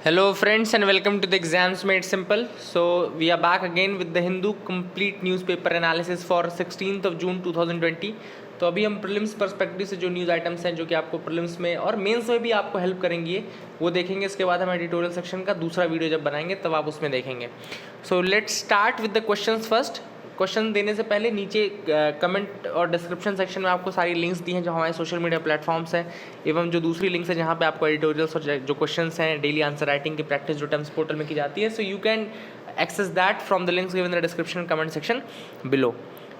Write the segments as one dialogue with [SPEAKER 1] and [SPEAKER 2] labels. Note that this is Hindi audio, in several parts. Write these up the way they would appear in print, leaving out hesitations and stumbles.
[SPEAKER 1] Hello friends and welcome to the Exams Made Simple. So we are back again with the Hindu complete newspaper analysis for 16th of June 2020. तो अभी हम प्रीलिम्स पर्सपेक्टिव से जो न्यूज़ आइटम्स हैं जो कि आपको प्रीलिम्स में और मेंस में भी आपको हेल्प करेंगे वो देखेंगे. इसके बाद हम एडिटोरियल सेक्शन का दूसरा वीडियो जब बनाएंगे तब आप उसमें देखेंगे. So let's start with the questions first. Question देने से पहले नीचे कमेंट और डिस्क्रिप्शन सेक्शन में आपको सारी लिंक्स दी हैं जो हमारे सोशल मीडिया प्लेटफॉर्म्स हैं एवं जो दूसरी लिंक्स है जहाँ पे आपको एडिटोरियल्स और जो क्वेश्चंस हैं डेली आंसर राइटिंग की प्रैक्टिस जो टर्म्स पोर्टल में की जाती है. So you can access that from the links given in the description comment section below.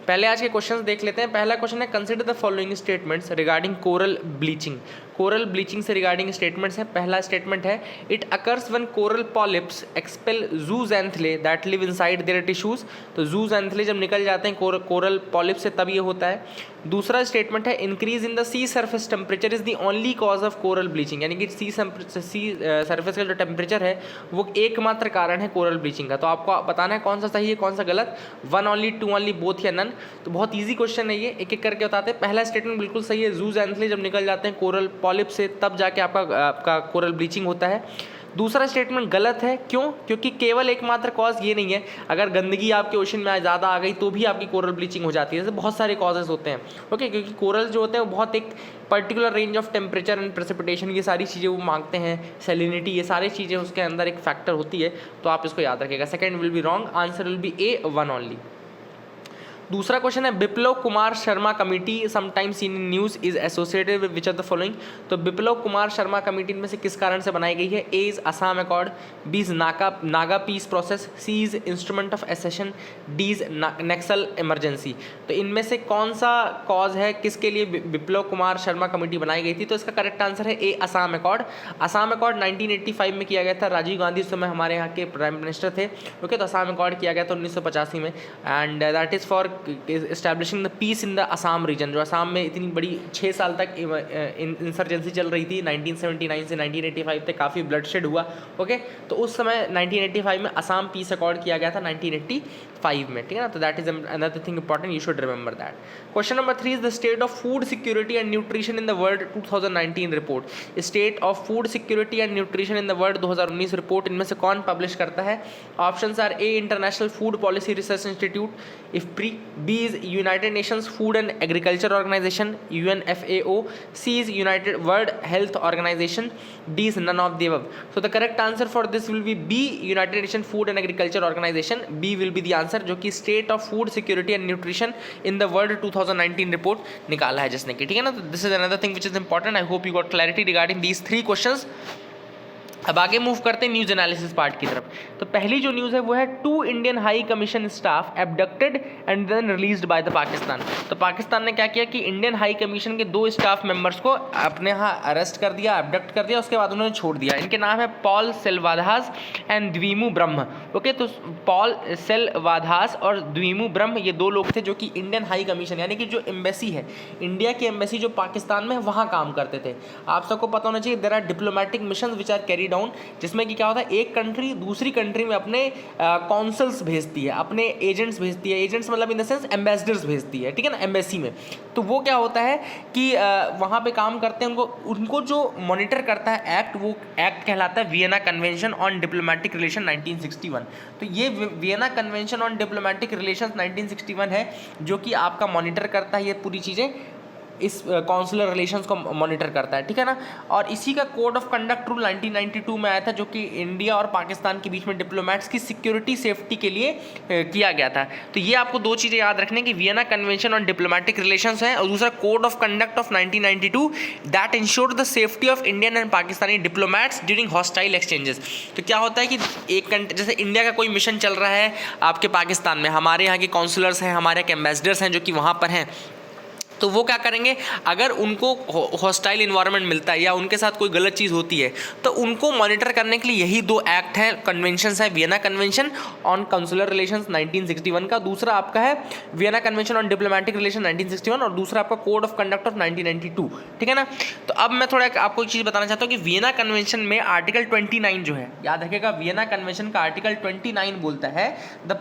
[SPEAKER 1] पहले आज के क्वेश्चंस देख लेते हैं. पहला क्वेश्चन है consider the following statements regarding coral bleaching. Coral bleaching से रिगार्डिंग स्टेटमेंट्स है. पहला स्टेटमेंट है it occurs when coral polyps expel zooxanthellae that live inside their tissues. तो जूजैंथले जब निकल जाते हैं कोरल पॉलिप से तब ये होता है. दूसरा स्टेटमेंट है increase in the sea surface temperature is the only cause of coral bleaching. यानी कि सी सरफेस का जो टेम्परेचर है वो एकमात्र कारण है कोरल ब्लीचिंग का. तो आपको बताना है कौन सा सही है कौन सा गलत. One only, two only, both या नन. तो बहुत ईजी क्वेश्चन है ये, एक एक करके बताते हैं. पहला स्टेटमेंट बिल्कुल सही है. जूजैंथले जब निकल जाते हैं कोरल पॉलिप से तब जाके आपका कोरल ब्लीचिंग होता है. दूसरा स्टेटमेंट गलत है. क्यों? क्योंकि केवल एकमात्र कॉज ये नहीं है. अगर गंदगी आपके ओशन में ज़्यादा आ गई तो भी आपकी कोरल ब्लीचिंग हो जाती है. जैसे बहुत सारे कॉजेज होते हैं. ओके, क्योंकि कोरल जो होते हैं वो बहुत एक particular range of temperature and precipitation ये सारी चीज़ें वो मांगते हैं. सैलिनिटी ये सारी चीज़ें उसके अंदर एक फैक्टर होती है. तो आप इसको याद रखिएगा. Second will be wrong. Answer will be A, one only. दूसरा क्वेश्चन है Biplab Kumar Sharma committee sometimes seen in news is associated with which of the following. तो बिप्लव कुमार शर्मा कमेटी में से किस कारण से बनाई गई है. A is Assam accord, B is Naga peace process, C is instrument of accession, D is Naxal emergency. तो इनमें से कौन सा कॉज है किसके लिए बिप्लव कुमार शर्मा कमेटी बनाई गई थी. तो इसका करेक्ट आंसर है ए असम अकॉर्ड. असम अकॉर्ड 1985 में किया गया था. राजीव गांधी उस समय हमारे यहाँ के प्राइम मिनिस्टर थे. ओके, तो असम अकॉर्ड किया गया था 1985 में. And that is for establishing the peace in the Assam region. जो असम में इतनी बड़ी 6 साल तक इंसर्जेंसी चल रही थी 1979 से 1985 तक, काफ़ी ब्लडशेड हुआ. ओके, तो उस समय 1985 में असम पीस अकॉर्ड किया गया था 1985 में. ठीक है ना. तो that is another thing important, you should remember that. Question number 3 is the state of food security and nutrition in the world 2019 report. State of food security and nutrition in the world 2019 report इनमें से कौन पब्लिश करता है. Options are A international food policy research institute IFPRI, B is United Nations Food and Agriculture Organization UNFAO, C is United World Health Organization, D is none of the above. So the correct answer for this will be B, United Nations Food and Agriculture Organization. B will be the answer, जो कि State of Food Security and Nutrition in the World 2019 report निकाला है जिसने की. ठीक है ना. तो this is another thing which is important. I hope you got clarity regarding these 3 questions. अब आगे मूव करते हैं न्यूज़ एनालिसिस पार्ट की तरफ. तो पहली जो न्यूज़ है वो है 2 Indian high commission staff abducted and then released by the Pakistan. तो पाकिस्तान ने क्या किया कि इंडियन हाई कमीशन के 2 स्टाफ मेंबर्स को अपने यहाँ अरेस्ट कर दिया, एबडक्ट कर दिया. उसके बाद उन्होंने छोड़ दिया. इनके नाम है पॉल सेल्वाधास एंड द्विमु ब्रह्म. ओके, तो पॉल सेल्वाधास और द्विमु ब्रह्म ये 2 लोग थे जो कि इंडियन हाई कमीशन यानी कि जो एम्बेसी है, इंडिया की एम्बेसी जो पाकिस्तान में है वहाँ काम करते थे. आप सबको पता होना चाहिए there are diplomatic mission which are carry down, जिसमें कि क्या होता है एक कंट्री दूसरी कंट्री में अपने कॉन्सल्स भेजती है, अपने एजेंट्स भेजती है. एजेंट्स मतलब इन द सेंस एम्बेसडर्स भेजती है. ठीक है ना, एम्बेसी में. तो वो क्या होता है कि वहाँ पे काम करते हैं. उनको जो मॉनिटर करता है एक्ट, वो एक्ट कहलाता है Vienna convention on diplomatic relation 1961. तो ये Vienna convention on diplomatic relation 1961 है जो कि आपका मॉनिटर करता है ये पूरी चीज़ें, इस कॉन्सुलर रिलेशंस को मॉनिटर करता है. ठीक है ना. और इसी का कोड ऑफ कंडक्ट रूल 1992 में आया था जो कि इंडिया और पाकिस्तान के बीच में डिप्लोमेट्स की सिक्योरिटी सेफ्टी के लिए किया गया था. तो ये आपको 2 चीज़ें याद रखने की, Vienna convention on diplomatic relations है और दूसरा code of conduct of 1992 that ensure the safety of Indian and Pakistani diplomats during hostile exchanges. तो क्या होता है कि एक कंट्री जैसे इंडिया का कोई मिशन चल रहा है आपके पाकिस्तान में, हमारे यहाँ के काउंसलर्स हैं, हमारे यहाँ के एम्बेसडर्स हैं जो कि वहाँ पर हैं, तो वो क्या करेंगे अगर उनको हॉस्टाइल इन्वायरमेंट मिलता है या उनके साथ कोई गलत चीज़ होती है तो उनको मॉनिटर करने के लिए यही 2 एक्ट हैं, कन्वेंशंस है. Vienna convention on consular relations 1961 का, दूसरा आपका है Vienna convention on diplomatic relation 1961 और दूसरा आपका कोड ऑफ कंडक्ट ऑफ 1992. ठीक है ना. तो अब मैं थोड़ा आपको एक चीज़ बताना चाहता हूँ कि वियना कन्वेंशन में आर्टिकल 29 जो है, याद रखिएगा वियना कन्वेंशन का आर्टिकल 29 बोलता है the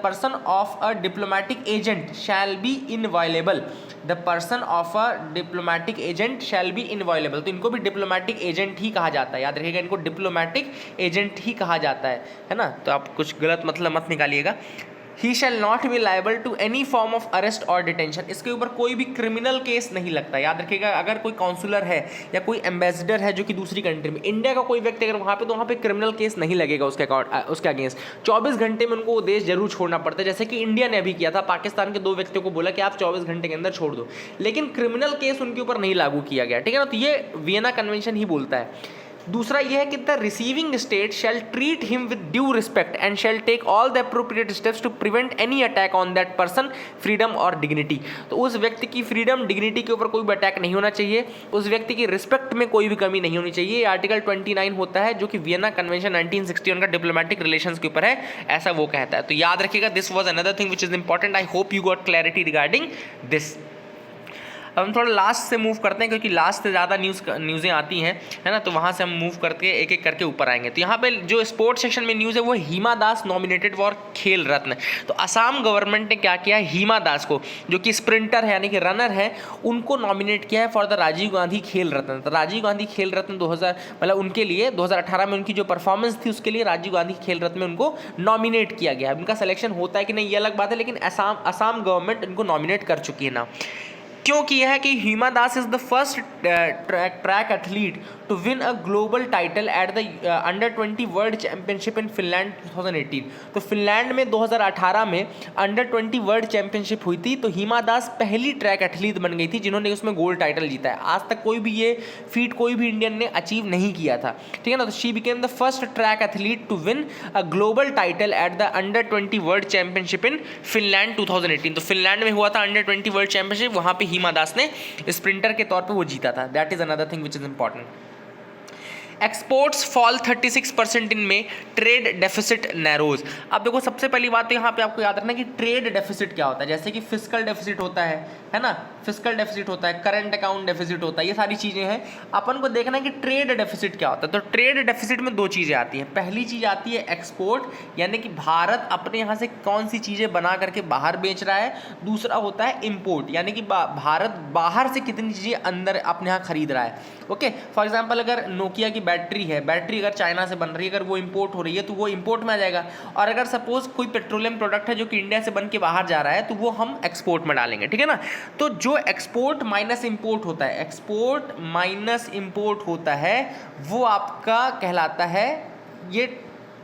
[SPEAKER 1] person of a diplomatic agent shall be in inviolable, the person of a diplomatic agent shall be inviolable. तो इनको भी डिप्लोमेटिक एजेंट ही कहा जाता है, याद रखिएगा, इनको डिप्लोमेटिक एजेंट ही कहा जाता है ना। तो आप कुछ गलत मतलब मत निकालिएगा। He shall not be liable to any form of arrest और डिटेंशन, इसके ऊपर कोई भी क्रिमिनल केस नहीं लगता। याद रखिएगा, अगर कोई काउंसलर है या कोई एम्बेसडर है जो कि दूसरी कंट्री में, इंडिया का कोई व्यक्ति अगर वहाँ पे, तो वहाँ पे क्रिमिनल केस नहीं लगेगा उसके अगेंस्ट। 24 घंटे में उनको वो देश जरूर छोड़ना पड़ता है, जैसे कि इंडिया ने अभी किया था, पाकिस्तान के 2 व्यक्तियों को बोला कि आप 24 घंटे के अंदर छोड़ दो, लेकिन क्रिमिनल केस उनके ऊपर नहीं लागू किया गया, ठीक है ना। तो ये वियना कन्वेंशन ही बोलता है। दूसरा ये है कि the receiving state shall treat him with due respect and shall take all the appropriate steps to prevent any attack on that person freedom और डिग्निटी। तो उस व्यक्ति की फ्रीडम डिग्निटी के ऊपर कोई भी अटैक नहीं होना चाहिए, उस व्यक्ति की रिस्पेक्ट में कोई भी कमी नहीं होनी चाहिए। आर्टिकल 29 होता है जो कि वियना कन्वेंशन 1961 का डिप्लोमेटिक रिलेशंस के ऊपर है, ऐसा वो कहता है। तो याद रखिएगा, this was another thing which is important. I hope you got clarity regarding this. अब हम थोड़ा लास्ट से मूव करते हैं, क्योंकि लास्ट से ज़्यादा न्यूज़ें आती हैं, है ना। तो वहाँ से हम मूव करके एक एक करके ऊपर आएंगे। तो यहाँ पे जो स्पोर्ट्स सेक्शन में न्यूज़ है वो हिमा दास नॉमिनेटेड फॉर खेल रत्न। तो असम गवर्नमेंट ने क्या किया है, हिमा दास को, जो कि स्प्रिंटर है यानी कि रनर है, उनको नॉमिनेट किया है फॉर द राजीव गांधी खेल रत्न। तो राजीव गांधी खेल रत्न 2000 मतलब उनके लिए 2018 में उनकी जो परफॉर्मेंस थी उसके लिए राजीव गांधी खेल रत्न में उनको नॉमिनेट किया गया। उनका सिलेक्शन होता है कि नहीं ये अलग बात है, लेकिन असम गवर्नमेंट इनको नॉमिनेट कर चुकी है ना। क्यों किया है कि Hima Das is the first track athlete to win a global title at the under 20 world championship in Finland 2018। तो फिनलैंड में 2018 में अंडर 20 वर्ल्ड चैंपियनशिप हुई थी, तो हिमा दास पहली ट्रैक एथलीट बन गई थी जिन्होंने उसमें गोल्ड टाइटल जीता है। आज तक कोई भी ये फीट कोई भी इंडियन ने अचीव नहीं किया था, ठीक है ना। तो she became the first track athlete to win a global title at the under 20 world championship in Finland 2018। तो फिनलैंड में हुआ था अंडर 20 वर्ल्ड चैंपियनशिप, वहाँ पे हिमा दास ने स्प्रिंटर के तौर पे वो जीता था। That is another thing which is important. Exports fall 36% इन में, ट्रेड डेफिसिट नैरोज। अब देखो, सबसे पहली बात तो यहाँ पे आपको याद रखना कि ट्रेड डेफिसिट क्या होता है। जैसे कि फिस्कल डेफिसिट होता है ना, फिस्कल डेफिसिट होता है, करंट अकाउंट डेफिसिट होता है, ये सारी चीज़ें हैं। अपन को देखना है कि ट्रेड डेफिसिट क्या होता है। तो ट्रेड डेफिसिट में 2 चीज़ें आती हैं। पहली चीज़ आती है एक्सपोर्ट, यानी कि भारत अपने यहाँ से कौन सी चीज़ें बना करके बाहर बेच रहा है। दूसरा होता है इम्पोर्ट, यानी कि भारत बाहर से कितनी चीज़ें अंदर अपने यहाँ खरीद रहा है। ओके, फॉर एग्जाम्पल अगर नोकिया की बैटरी है, बैटरी अगर चाइना से बन रही है, अगर वो इंपोर्ट हो रही है तो वो इंपोर्ट में आ जाएगा। और अगर सपोज कोई पेट्रोलियम प्रोडक्ट है जो कि इंडिया से बन के बाहर जा रहा है, तो वो हम एक्सपोर्ट में डालेंगे, ठीक है ना। तो जो एक्सपोर्ट माइनस इंपोर्ट होता है, एक्सपोर्ट माइनस इंपोर्ट होता है, वो आपका कहलाता है ये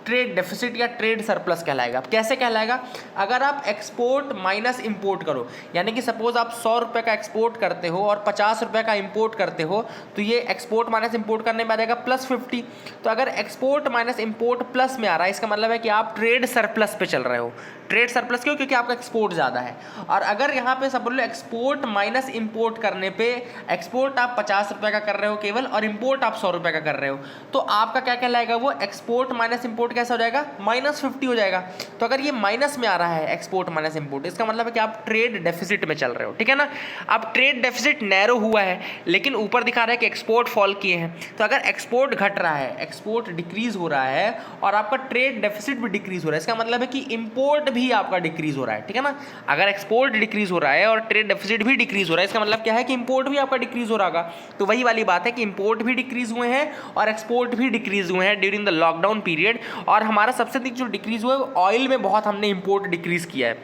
[SPEAKER 1] ट्रेड डेफिसिट या ट्रेड सरप्लस कहलाएगा। कैसे कहलाएगा? अगर आप एक्सपोर्ट माइनस इंपोर्ट करो, यानी कि सपोज आप 100 रुपये का एक्सपोर्ट करते हो और 50 रुपये का इंपोर्ट करते हो, तो ये एक्सपोर्ट माइनस इंपोर्ट करने में आ जाएगा +50। तो अगर एक्सपोर्ट माइनस इंपोर्ट प्लस में आ रहा है, इसका मतलब है कि आप ट्रेड सरप्लस पे चल रहे हो। ट्रेड सरप्लस क्यों? क्योंकि आपका एक्सपोर्ट ज़्यादा है। और अगर यहाँ पे सब बोलो एक्सपोर्ट माइनस इंपोर्ट करने पे, एक्सपोर्ट आप 50 रुपये का कर रहे हो केवल और इंपोर्ट आप 100 रुपये का कर रहे हो, तो आपका क्या कहलाएगा? वो एक्सपोर्ट माइनस इंपोर्ट कैसा हो जाएगा? -50 हो जाएगा। तो अगर ये माइनस में आ रहा है एक्सपोर्ट माइनस इंपोर्ट, इसका मतलब है कि आप ट्रेड डेफिसिट में चल रहे हो, ठीक है ना। अब ट्रेड डेफिसिट नैरो हुआ है, लेकिन ऊपर दिखा रहा है कि एक्सपोर्ट फॉल किए हैं। तो अगर एक्सपोर्ट घट रहा है, एक्सपोर्ट डिक्रीज हो रहा है और आपका ट्रेड डेफिसिट भी डिक्रीज हो रहा है, इसका मतलब है कि इंपोर्ट भी आपका डिक्रीज हो रहा है, ठीक है ना। अगर एक्सपोर्ट डिक्रीज हो रहा है और ट्रेड डेफिसिट भी डिक्रीज हो रहा है, इसका मतलब क्या है कि इंपोर्ट भी आपका डिक्रीज हो रहा होगा। तो वही वाली बात है कि इंपोर्ट भी डिक्रीज हुए हैं और एक्सपोर्ट भी डिक्रीज हुए हैं ड्यूरिंग द लॉकडाउन पीरियड। और हमारा सबसे अधिक जो डिक्रीज हुआ है ऑयल में बहुत हमने इंपोर्ट डिक्रीज किया है।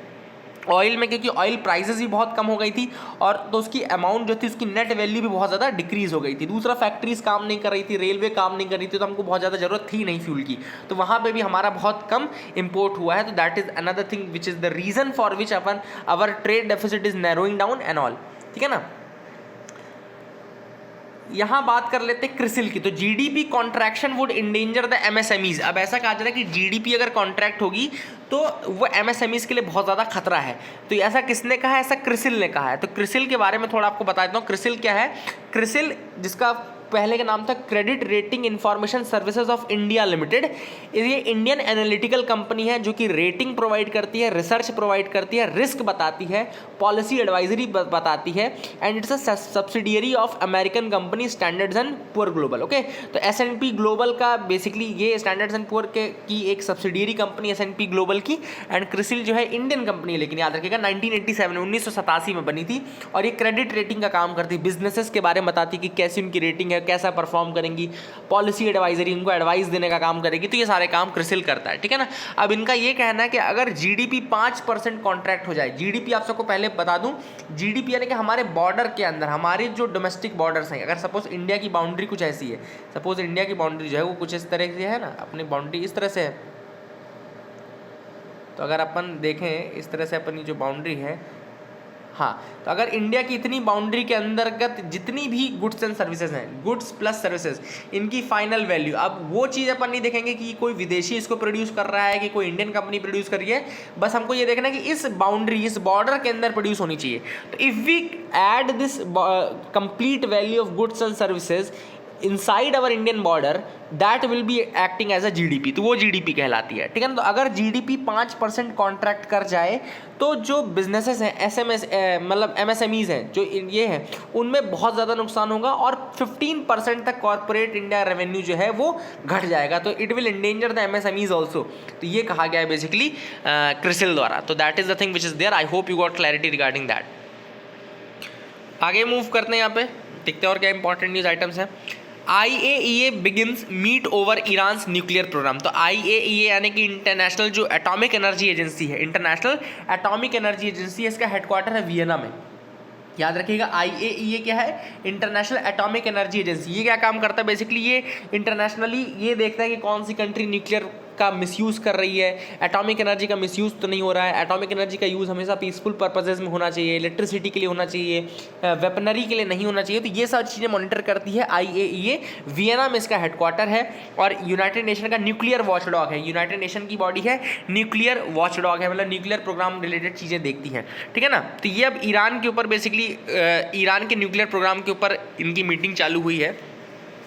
[SPEAKER 1] ऑयल में क्योंकि ऑयल प्राइसेस भी बहुत कम हो गई थी और तो उसकी अमाउंट जो थी, उसकी नेट वैल्यू भी बहुत ज़्यादा डिक्रीज हो गई थी। दूसरा, फैक्ट्रीज काम नहीं कर रही थी, रेलवे काम नहीं कर रही थी, तो हमको बहुत ज़्यादा ज़रूरत थी नहीं फ्यूल की, तो वहाँ पे भी हमारा बहुत कम इंपोर्ट हुआ है। तो that is another thing which is the reason for which our trade deficit is narrowing down and all, ठीक है ना। यहाँ बात कर लेते हैं क्रिसिल की। तो GDP contraction would endanger the MSMEs. अब ऐसा कहा जाता है कि जीडीपी अगर कॉन्ट्रैक्ट होगी तो वो एमएसएमईज के लिए बहुत ज़्यादा खतरा है। तो ऐसा किसने कहा है? ऐसा क्रिसिल ने कहा है। तो क्रिसिल के बारे में थोड़ा आपको बता देता हूँ। क्रिसिल क्या है? क्रिसिल जिसका पहले का नाम था credit rating information services of India limited. ये इंडियन एनालिटिकल कंपनी है जो कि रेटिंग प्रोवाइड करती है, रिसर्च प्रोवाइड करती है, रिस्क बताती है, पॉलिसी एडवाइजरी बताती है, and it's a subsidiary of American company standards and poor global. Okay, तो S&P ग्लोबल का बेसिकली ये स्टैंडर्ड्स एंड पुअर की एक सब्सिडियरी कंपनी S&P ग्लोबल की, एंड क्रिसिल जो है इंडियन कंपनी है, लेकिन याद रखिएगा 1987 1987 में बनी थी, और ये क्रेडिट रेटिंग का काम करती है, बिजनेसेस के बारे में बताती कि कैसी उनकी रेटिंग है, कैसा परफॉर्म करेंगी, पॉलिसी एडवाइजरी उनको एडवाइस देने का काम करेगी। तो ये सारे काम क्रिसिल करता है, ठीक है ना। अब इनका ये कहना है कि अगर जीडीपी 5% कॉन्ट्रैक्ट हो जाए, जीडीपी आप सबको पहले बता दूं, जीडीपी यानी कि हमारे बॉर्डर के अंदर, हमारे जो डोमेस्टिक बॉर्डर्स हैं, अगर सपोज इंडिया की बाउंड्री कुछ ऐसी है, सपोज इंडिया की बाउंड्री जो है वो कुछ इस तरह से है ना, अपनी बाउंड्री इस तरह से है, तो अगर अपन देखें इस तरह से अपनी जो बाउंड्री है, हाँ, तो अगर इंडिया की इतनी बाउंड्री के अंतर्गत जितनी भी गुड्स एंड सर्विसेज हैं, गुड्स प्लस सर्विसेज, इनकी फाइनल वैल्यू, अब वो चीज़ अपन नहीं देखेंगे कि कोई विदेशी इसको प्रोड्यूस कर रहा है कि कोई इंडियन कंपनी प्रोड्यूस कर रही है, बस हमको ये देखना है कि इस बाउंड्री, इस बॉर्डर के अंदर प्रोड्यूस होनी चाहिए। तो if we add this complete value of goods and services inside our Indian border, that will be acting as a GDP, तो वो जीडीपी कहलाती है, ठीक है ना। तो अगर जीडीपी 5% कॉन्ट्रैक्ट कर जाए तो जो बिजनेसेस हैं, एसएमएस मतलब एमएसएमईज हैं, जो ये हैं, उनमें बहुत ज़्यादा नुकसान होगा, और 15% तक कॉर्पोरेट इंडिया रेवेन्यू जो है वो घट जाएगा। तो it will endanger the MSMEs also, तो ये कहा गया है बेसिकली क्रिसिल द्वारा। तो that is the thing which is there. I hope you got clarity regarding that. आगे मूव करते हैं, यहाँ पे देखते हैं और क्या इंपॉर्टेंट न्यूज़ आइटम्स हैं। IAEA begins meet over Iran's nuclear program. तो IAEA यानी कि इंटरनेशनल जो एटॉमिक एनर्जी एजेंसी है, इंटरनेशनल एटॉमिक एनर्जी एजेंसी, इसका हेडक्वार्टर है वियना में। याद रखिएगा IAEA क्या है, इंटरनेशनल एटॉमिक एनर्जी एजेंसी। ये क्या काम करता है बेसिकली, ये इंटरनेशनली ये देखता है कि कौन सी कंट्री न्यूक्लियर का मिसयूज़ कर रही है, एटॉमिक एनर्जी का मिसयूज़ तो नहीं हो रहा है, एटॉमिक एनर्जी का यूज़ हमेशा पीसफुल पर्पसेस में होना चाहिए, इलेक्ट्रिसिटी के लिए होना चाहिए, वेपनरी के लिए नहीं होना चाहिए। तो ये सारी चीज़ें मॉनिटर करती है IAEA, वियना में इसका हेडक्वार्टर है, और यूनाइटेड नेशन का न्यूक्लियर वॉचडॉग है, यूनाइटेड नेशन की बॉडी है, न्यूक्लियर वॉचडॉग है, मतलब न्यूक्लियर प्रोग्राम रिलेटेड चीज़ें देखती हैं, ठीक है ना। तो ये अब ईरान के ऊपर बेसिकली ईरान के न्यूक्लियर प्रोग्राम के ऊपर इनकी मीटिंग चालू हुई है।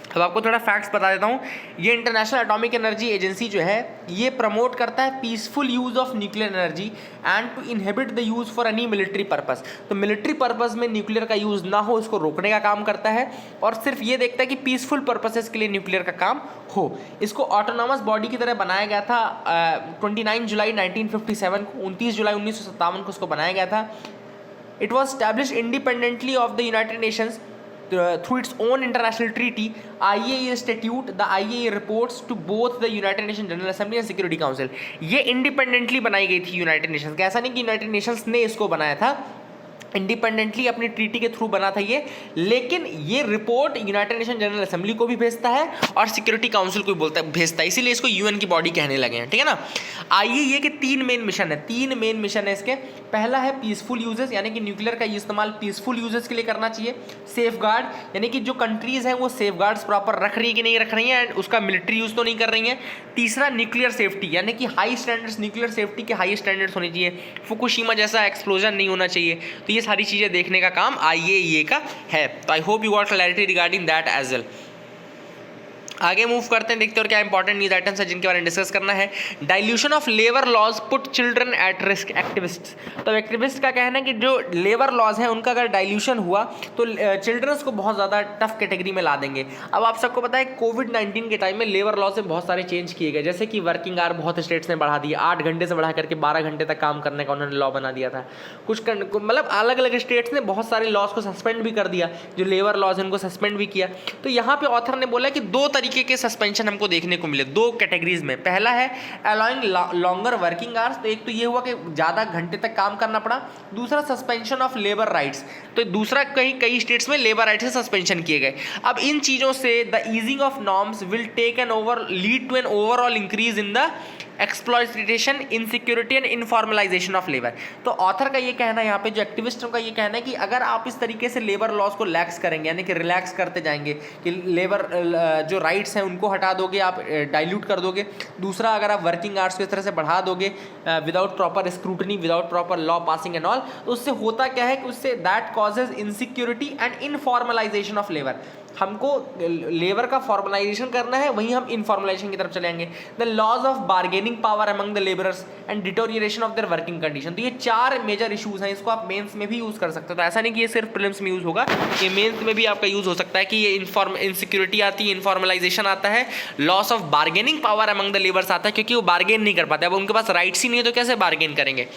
[SPEAKER 1] अब आपको थोड़ा फैक्ट्स बता देता हूँ। ये इंटरनेशनल एटॉमिक एनर्जी एजेंसी जो है ये प्रमोट करता है peaceful use of nuclear energy and to inhibit the use for any military purpose. तो मिलिट्री पर्पस में न्यूक्लियर का यूज़ ना हो, इसको रोकने का काम करता है, और सिर्फ ये देखता है कि पीसफुल पर्पसेस के लिए न्यूक्लियर का काम हो। इसको ऑटोनॉमस बॉडी की तरह बनाया गया था 29 जुलाई 1957 को, 29 जुलाई 1957 को इसको बनाया गया था। It was established independently of the United Nations through its own international treaty. IAEA statute, the IAEA reports to both the United Nations General Assembly and Security Council. ये इंडिपेंडेंटली बनाई गई थी यूनाइटेड नेशंस, ऐसा नहीं कि यूनाइटेड नेशंस ने इसको बनाया था, इंडिपेंडेंटली अपनी ट्रीटी के थ्रू बना था ये, लेकिन ये report United nation general assembly को भी भेजता है और सिक्योरिटी काउंसिल को भी भेजता है, इसीलिए इसको यूएन की बॉडी कहने लगे हैं, ठीक है ना। IAEA के 3 मेन मिशन है, 3 मेन मिशन है इसके। पहला है पीसफुल यूजेस, यानी कि न्यूक्लियर का इस्तेमाल पीसफुल यूजेस के लिए करना चाहिए। सेफ गार्ड, यानी कि जो कंट्रीज हैं वो सेफ गार्ड्स प्रॉपर रख रही है कि नहीं रख रही हैं, उसका मिलिट्री यूज तो नहीं कर रही हैं। तीसरा न्यूक्लियर सेफ्टी, यानी कि हाई स्टैंडर्ड्स, न्यूक्लियर सेफ्टी के हाई स्टैंडर्ड्स होने चाहिए, फुकुशिमा जैसा एक्सप्लोजन नहीं होना चाहिए। तो ये सारी चीज़ें देखने का काम IAEA का है। तो I hope you got clarity regarding that as well. आगे मूव करते हैं, देखते हैं और क्या इंपॉर्टेंट न्यूज आइटम्स है जिनके बारे में डिस्कस करना है। Dilution of labour laws put children at risk, activist. तो एक्टिविस्ट का कहना है कि जो लेबर लॉज है उनका अगर डाइल्यूशन हुआ तो चिल्ड्रंस को बहुत ज़्यादा टफ कैटेगरी में ला देंगे। अब आप सबको पता है कोविड-19 के टाइम में लेबर लॉज में बहुत सारे चेंज किए गए, जैसे कि वर्किंग आवर बहुत स्टेट्स ने बढ़ा दिए, 8 घंटे से बढ़ा करके 12 घंटे तक काम करने का उन्होंने लॉ बना दिया था। कुछ मतलब अलग अलग स्टेट्स ने बहुत सारे लॉज को सस्पेंड भी कर दिया, जो लेबर लॉज उनको सस्पेंड भी किया। तो यहाँ पे ऑथर ने बोला कि 2 तरीके के सस्पेंशन हमको देखने को मिले 2 कैटेगरीज में। पहला है अलाउइंग लॉन्गर वर्किंग आवर्स, तो एक तो ये हुआ कि ज़्यादा घंटे तक काम करना पड़ा। दूसरा सस्पेंशन ऑफ लेबर राइट्स, तो दूसरा कई स्टेट्स में लेबर राइट्स से सस्पेंशन किए गए। अब इन चीज़ों से the easing of norms will take an over lead to an overall increase in the exploitation, insecurity and informalization of labour. तो ऑथर का ये कहना है, यहाँ पे जो एक्टिविस्टों का ये कहना है कि अगर आप इस तरीके से लेबर लॉज को लैक्स करेंगे, यानी कि रिलैक्स करते जाएंगे कि लेबर जो राइट्स हैं उनको हटा दोगे, आप डाइल्यूट कर दोगे। दूसरा, अगर आप वर्किंग आवर्स को इस तरह से बढ़ा दोगे without proper scrutiny, without proper law passing and all, तो उससे होता क्या है कि उससे that causes insecurity and informalization of labour. हमको लेबर का फॉर्मलाइजेशन करना है, वहीं हम इनफॉर्मलाइजेशन की तरफ चलेंगे। The loss of bargaining power among the labourers and deterioration of their working condition. तो ये 4 मेजर इशूज हैं, इसको आप मेंस में भी यूज कर सकते हो। तो ऐसा नहीं कि ये सिर्फ प्रीलिम्स में यूज होगा, ये मेंस में भी आपका यूज हो सकता है कि ये इनसिक्योरिटी आती है, इनफॉर्मलाइजेशन आता है, loss of bargaining power among the labours आता है, क्योंकि वो बार्गेन नहीं कर पाते, अब उनके पास राइट्स ही नहीं है तो कैसे बार्गेन करेंगे।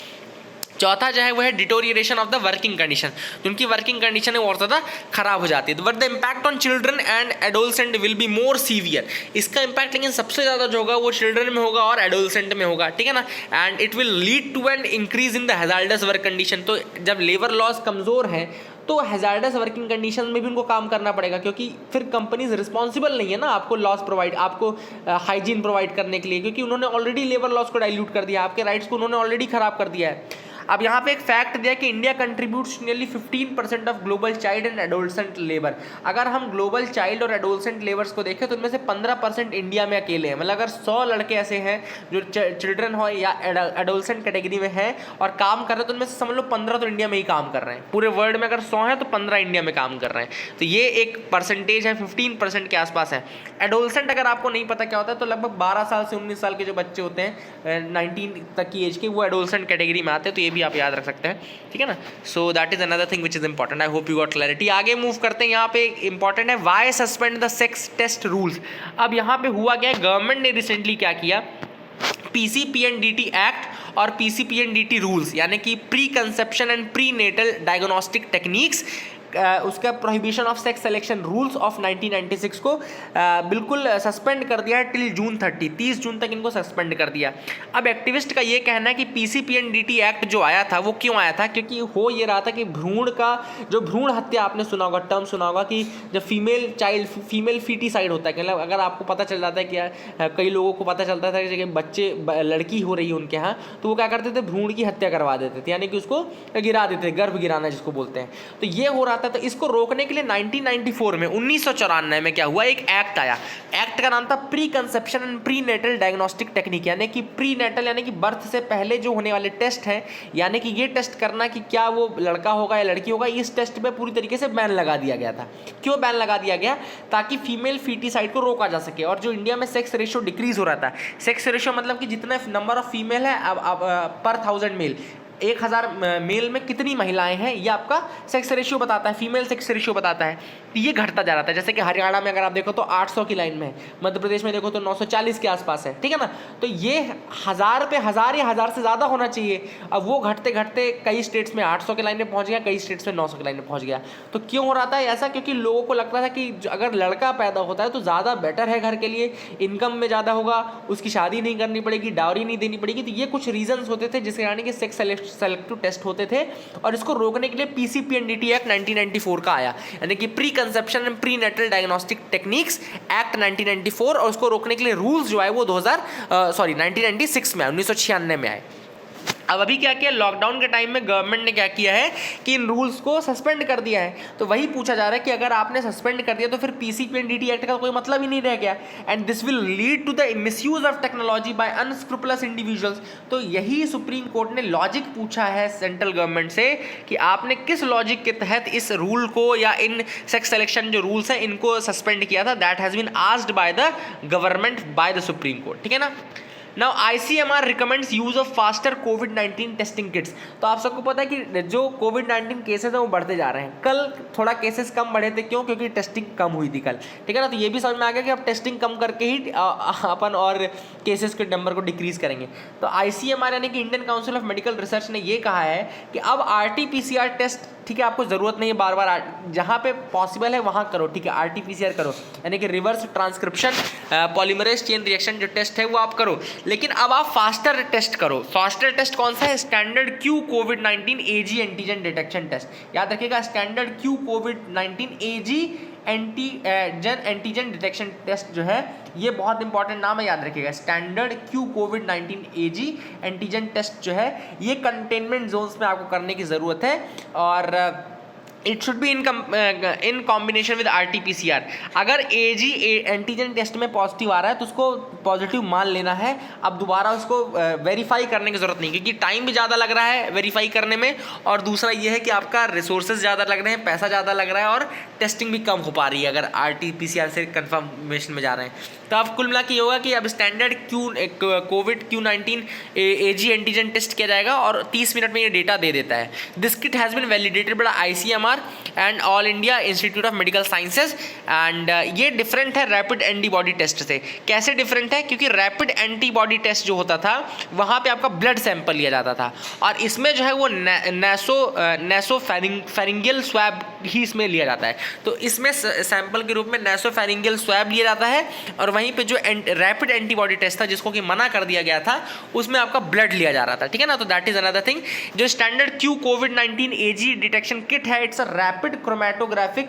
[SPEAKER 1] चौथा जो है वो है deterioration of the working condition, उनकी वर्किंग कंडीशन है और ज़्यादा खराब हो जाती है। तो but the impact on children and adolescent will be more severe. इसका इम्पैक्ट लेकिन सबसे ज़्यादा जो होगा वो चिल्ड्रन में होगा और एडोलसेंट में होगा, ठीक है ना। And it will lead to an increase in the hazardous work condition. तो जब लेबर लॉज कमज़ोर हैं तो हैजार्डस वर्किंग कंडीशन में भी उनको काम करना पड़ेगा, क्योंकि फिर कंपनीज रिस्पॉन्सिबल नहीं है ना आपको लॉस प्रोवाइड, आपको हाइजीन प्रोवाइड करने के लिए, क्योंकि उन्होंने ऑलरेडी लेबर लॉस को डाइल्यूट कर दिया, आपके राइट्स को उन्होंने ऑलरेडी खराब कर दिया है। अब यहाँ पे एक फैक्ट दिया कि India contributes nearly 15% of global child and adolescent labour. अगर हम ग्लोबल चाइल्ड और एडोलसेंट लेबर्स को देखें तो उनमें से 15% इंडिया में अकेले हैं। मतलब अगर 100 लड़के ऐसे हैं जो चिल्ड्रन हो या एडोलसेंट कैटेगरी में हैं और काम कर रहे हैं, तो उनमें से समझ लो 15 तो इंडिया में ही काम कर रहे हैं। पूरे वर्ल्ड में अगर 100 हैं तो 15 इंडिया में काम कर रहे हैं। तो ये एक परसेंटेज है, 15% के आसपास है। एडोलसेंट अगर आपको नहीं पता क्या होता है तो लगभग 12 साल से 19 साल के जो बच्चे होते हैं 19 तक की एज के, वो एडोलसेंट कैटेगरी में आते हैं। तो ये भी आप याद रख सकते हैं, ठीक है ना। So that is another thing which is important. I hope you got clarity. आगे मूव करते हैं, यहाँ पे इंपॉर्टेंट है why suspend the sex test rules. अब यहाँ पे हुआ क्या, गवर्नमेंट ने रिसेंटली क्या किया, PCPNDT एक्ट और PCPNDT रूल्स यानी कि preconception and prenatal diagnostic techniques, उसका prohibition of sex selection rules of 1996 को बिल्कुल सस्पेंड कर दिया है टिल जून 30 जून तक इनको सस्पेंड कर दिया। अब एक्टिविस्ट का ये कहना है कि PCPNDT एक्ट जो आया था वो क्यों आया था, क्योंकि हो ये रहा था कि भ्रूण का जो भ्रूण हत्या, आपने सुना होगा, टर्म सुना होगा कि जब फीमेल फीटिसाइड होता है, मतलब अगर आपको पता चल जाता है कि कई लोगों को पता चलता था कि बच्चे लड़की हो रही है उनके यहाँ, तो वो क्या करते थे, भ्रूण की हत्या करवा देते थे, यानी कि उसको गिरा देते थे, गर्भ गिराना जिसको बोलते हैं। तो ये हो रहा था, तो इसको रोकने के लिए 1994 में 1994 में क्या हुआ, एक एक्ट आया। एक्ट का नाम था preconception and prenatal diagnostic technique, यानी कि प्री नेटल यानी कि बर्थ से पहले जो होने वाले टेस्ट हैं, यानी कि ये टेस्ट करना कि क्या वो लड़का होगा या लड़की होगा, इस टेस्ट पे पूरी तरीके से बैन लगा दिया गया था। क्यों बैन लगा दिया गया, ताकि फीमेल फीटिसाइड को रोका जा सके। और जो इंडिया में सेक्स रेशियो डिक्रीज हो रहा था, सेक्स रेशियो मतलब कि जितना नंबर ऑफ फीमेल है अब पर 1000 मेल, 1000 मेल में कितनी महिलाएं हैं, ये आपका सेक्स रेशियो बताता है, फीमेल सेक्स रेशियो बताता है। तो ये घटता जा रहा था, जैसे कि हरियाणा में अगर आप देखो तो 800 की लाइन में है, मध्य प्रदेश में देखो तो 940 के आसपास है, ठीक है ना। तो ये 1000 पे 1000 या 1000 से ज़्यादा होना चाहिए। अब वो घटते घटते कई स्टेट्स में 800 की लाइन में पहुंच गया, कई स्टेट्स में 900 की लाइन में पहुंच गया। तो क्यों हो रहा था ऐसा, क्योंकि लोगों को लगता था कि अगर लड़का पैदा होता है तो ज़्यादा बेटर है घर के लिए, इनकम में ज़्यादा होगा, उसकी शादी नहीं करनी पड़ेगी, डावरी नहीं देनी पड़ेगी। तो ये कुछ रीजंस होते थे जिसके यानी कि सेक्स सेलेक्टिव टेस्ट होते थे, और इसको रोकने के लिए PCPNDT एक्ट 1994 का आया, यानी कि preconception and prenatal diagnostic techniques act 1994, और उसको रोकने के लिए रूल्स जो है वो 1996 में 1996 में आए। अब अभी क्या किया, लॉकडाउन के टाइम में गवर्नमेंट ने क्या किया है कि इन रूल्स को सस्पेंड कर दिया है। तो वही पूछा जा रहा है कि अगर आपने सस्पेंड कर दिया तो फिर PCPNDT एक्ट का कोई मतलब ही नहीं रह गया, and this will lead to the misuse of technology by unscrupulous individuals. तो यही सुप्रीम कोर्ट ने लॉजिक पूछा है सेंट्रल गवर्नमेंट से कि आपने किस लॉजिक के तहत इस रूल को या इन सेक्स सिलेक्शन जो रूल्स हैं इनको सस्पेंड किया था। That has been asked by the government by the supreme court, ठीक है ना। Now ICMR recommends use of faster कोविड-19 टेस्टिंग किट्स। तो आप सबको पता है कि जो कोविड-19 केसेस हैं वो बढ़ते जा रहे हैं। कल थोड़ा केसेस कम बढ़े थे, क्यों, क्योंकि टेस्टिंग कम हुई थी कल, ठीक है ना। तो ये भी समझ में आ गया कि अब टेस्टिंग कम करके ही अपन और केसेस के नंबर को डिक्रीज करेंगे। तो ICMR यानी कि Indian council of medical research ने ये कहा है कि अब RT-PCR टेस्ट, ठीक है, आपको ज़रूरत नहीं है बार बार, जहाँ पे पॉसिबल है वहाँ करो, ठीक है, RT-PCR करो, यानी कि reverse transcription polymerase chain reaction जो टेस्ट है वो आप करो, लेकिन अब आप फास्टर टेस्ट करो। फास्टर टेस्ट कौन सा है, स्टैंडर्ड क्यू कोविड-19 AG एंटीजन डिटेक्शन टेस्ट। याद रखिएगा, स्टैंडर्ड क्यू कोविड-19 AG एंटीजन डिटेक्शन टेस्ट जो है ये बहुत इंपॉर्टेंट नाम है, याद रखिएगा। स्टैंडर्ड क्यू कोविड-19 AG एंटीजन टेस्ट जो है ये कंटेनमेंट जोन्स में आपको करने की ज़रूरत है, और it should be in combination with RT-PCR। अगर AG एंटीजन टेस्ट में पॉजिटिव आ रहा है तो उसको पॉजिटिव मान लेना है, अब दोबारा उसको वेरीफाई करने की ज़रूरत नहीं, क्योंकि टाइम भी ज़्यादा लग रहा है वेरीफाई करने में, और दूसरा ये है कि आपका रिसोर्सेज ज़्यादा लग रहे हैं, पैसा ज़्यादा लग रहा है, और टेस्टिंग भी कम हो पा रही है अगर RT-PCR से कन्फर्मेशन में जा रहे हैं। तो अब कुल मिला के ये होगा कि अब standard covid Q19 AG antigen test किया जाएगा और 30 मिनट में ये डेटा दे देता है। This kit has been validated bye ICMR and all India institute of medical sciences, and ये डिफरेंट है रैपिड एंटीबॉडी टेस्ट से। कैसे डिफरेंट है? क्योंकि रैपिड एंटीबॉडी टेस्ट जो होता था वहाँ पे आपका ब्लड सैंपल लिया जाता था, और इसमें जो है वो नैसोफैरिंगियल स्वैब ही इसमें लिया जाता है। तो इसमें सैंपल के रूप में नैसोफैरिंगियल स्वैब लिया जाता है, और वहीं पे जो रैपिड एंटीबॉडी टेस्ट था जिसको कि मना कर दिया गया था उसमें आपका ब्लड लिया जा रहा था, ठीक है ना। तो दैट इज अनदर थिंग। जो स्टैंडर्ड क्यू कोविड-19 AG डिटेक्शन किट है, it's a rapid chromatographic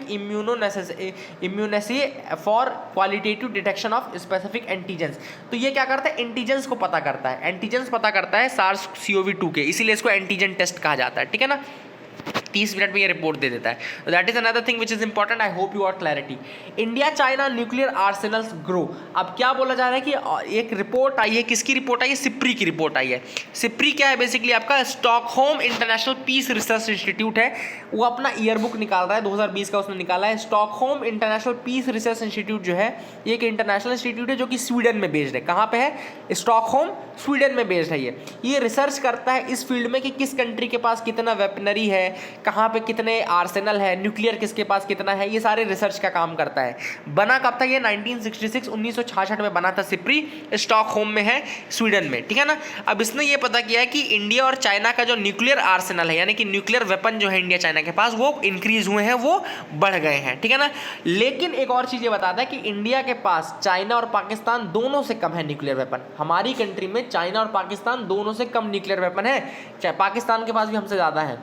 [SPEAKER 1] immunoassay for qualitative detection of specific antigens. तो ये क्या करता है? एंटीजेंस को पता करता है, एंटीजेंस पता करता है SARS-CoV-2 के, इसीलिए इसको एंटीजन टेस्ट कहा जाता है, ठीक है ना। 30 मिनट में ये रिपोर्ट दे देता है। That is another thing which is important. I hope you got clarity. India China nuclear arsenals grow. अब क्या बोला जा रहा है कि एक रिपोर्ट आई है, किसकी रिपोर्ट आई है? सिप्री की रिपोर्ट आई है। सिप्री क्या है? बेसिकली आपका Stockholm international peace research institute है, वो अपना ईयरबुक निकाल रहा है 2020 का, उसने निकाला है। Stockholm international peace research institute जो है ये एक इंटरनेशनल इंस्टीट्यूट है जो कि स्वीडन में बेस्ड है। कहाँ पे है? स्टॉकहोम, स्वीडन में बेस्ड है। ये रिसर्च करता है इस फील्ड में कि किस कंट्री के पास कितना वेपनरी है, कहाँ पे कितने आर्सेनल है, न्यूक्लियर किसके पास कितना है, ये सारे रिसर्च का काम करता है। बना कब था ये? 1966 में बना था सिप्री, स्टॉकहोम में है, स्वीडन में, ठीक है ना। अब इसने ये पता किया है कि इंडिया और चाइना का जो न्यूक्लियर आर्सेनल है, यानी कि न्यूक्लियर वेपन जो है इंडिया चाइना के पास, वो इंक्रीज हुए हैं, वो बढ़ गए हैं, ठीक है ना। लेकिन एक और चीज़ ये बताता है कि इंडिया के पास चाइना और पाकिस्तान दोनों से कम है न्यूक्लियर वेपन। हमारी कंट्री में चाइना और पाकिस्तान दोनों से कम न्यूक्लियर वेपन है, चाहे पाकिस्तान के पास भी हमसे ज़्यादा है।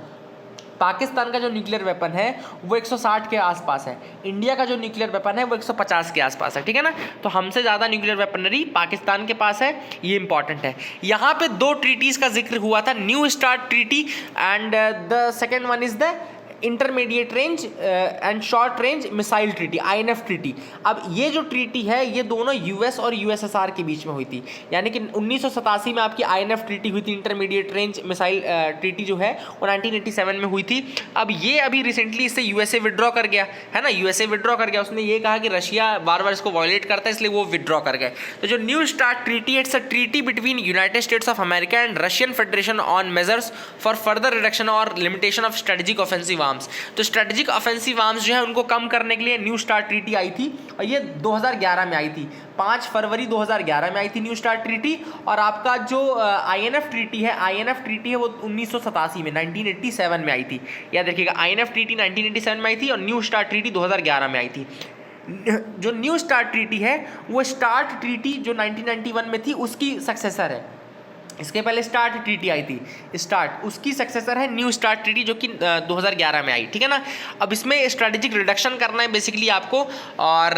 [SPEAKER 1] पाकिस्तान का जो न्यूक्लियर वेपन है वो 160 के आसपास है, इंडिया का जो न्यूक्लियर वेपन है वो 150 के आसपास है, ठीक है ना। तो हमसे ज़्यादा न्यूक्लियर वेपनरी पाकिस्तान के पास है, ये इंपॉर्टेंट है। यहाँ पे 2 ट्रीटीज़ का जिक्र हुआ था, new start treaty and the second one is the intermediate range and short range missile treaty, INF treaty. अब ये जो ट्रीटी है ये दोनों US और USSR के बीच में हुई थी, यानी कि 1987 में आपकी INF ट्रीटी हुई थी, इंटरमीडिएट रेंज मिसाइल ट्रीटी जो है वो 1987 में हुई थी। अब ये अभी रिसेंटली इससे USA विड्रॉ कर गया है ना, USA विड्रॉ कर गया। उसने ये कहा कि रशिया बार बार इसको वायलेट करता है, इसलिए वो विड्रॉ कर गए। तो जो new start treaty, it's a treaty between United States of America and Russian Federation on measures for further reduction और limitation of strategic offensive arms. तो स्ट्रेटेजिक ऑफेंसिव आर्म्स जो है उनको कम करने के लिए न्यू स्टार्ट ट्रीटी आई थी, और ये 2011 में आई थी, 5 फरवरी 2011 में आई थी न्यू स्टार्ट ट्रीटी। और आपका जो INF ट्रीटी है वो 1987 में 1987 में आई थी, याद रखिएगा। INF ट्रीटी 1987 में आई थी और न्यू स्टार्ट ट्रीटी 2011 में आई थी। जो न्यू स्टार्ट ट्रीटी है वो स्टार्ट ट्रीटी जो 1991 में थी उसकी सक्सेसर है। इसके पहले स्टार्ट ट्रीटी आई थी, स्टार्ट उसकी सक्सेसर है न्यू स्टार्ट ट्रीटी जो कि 2011 में आई, ठीक है ना। अब इसमें स्ट्रेटेजिक रिडक्शन करना है बेसिकली आपको, और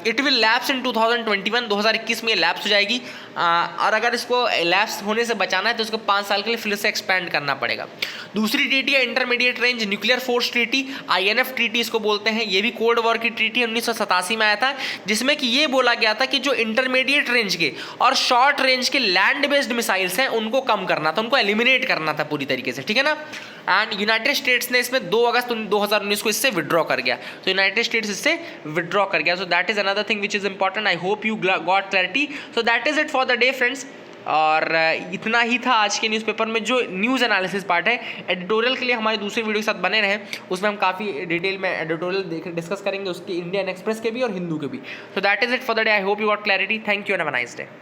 [SPEAKER 1] इट विल लैप्स इन 2021, 2021 में लैप्स हो जाएगी। और अगर इसको लैप्स होने से बचाना है तो इसको 5 साल के लिए फिर से एक्सपेंड करना पड़ेगा। दूसरी ट्रीटी है intermediate range nuclear force treaty, INF treaty इसको बोलते हैं। ये भी कोल्ड वॉर की ट्रीटी 1987 में आया था, जिसमें कि ये बोला गया था कि जो इंटरमीडिएट रेंज के और शॉर्ट रेंज के लैंड बेस्ड मिसाइल्स हैं उनको कम करना था, उनको एलिमिनेट करना था पूरी तरीके से, ठीक है ना। एंड यूनाइटेड स्टेट्स ने इसमें 2 अगस्त 2019 को इससे विड्रॉ कर गया, तो यूनाइटेड स्टेट्स इससे विड्रॉ कर गया। सो that is another thing which is important. I hope you got clarity. So that is it for the day friends. और इतना ही था आज के न्यूज़पेपर में जो न्यूज़ एनालिसिस पार्ट है। एडिटोरियल के लिए हमारी दूसरी वीडियो के साथ बने रहें, उसमें हम काफ़ी डिटेल में एडिटोरियल डिस्कस करेंगे, उसके इंडियन एक्सप्रेस के भी और हिंदू के भी। सो that is it for the day. I hope you got clarity. Thank you and have a nice day.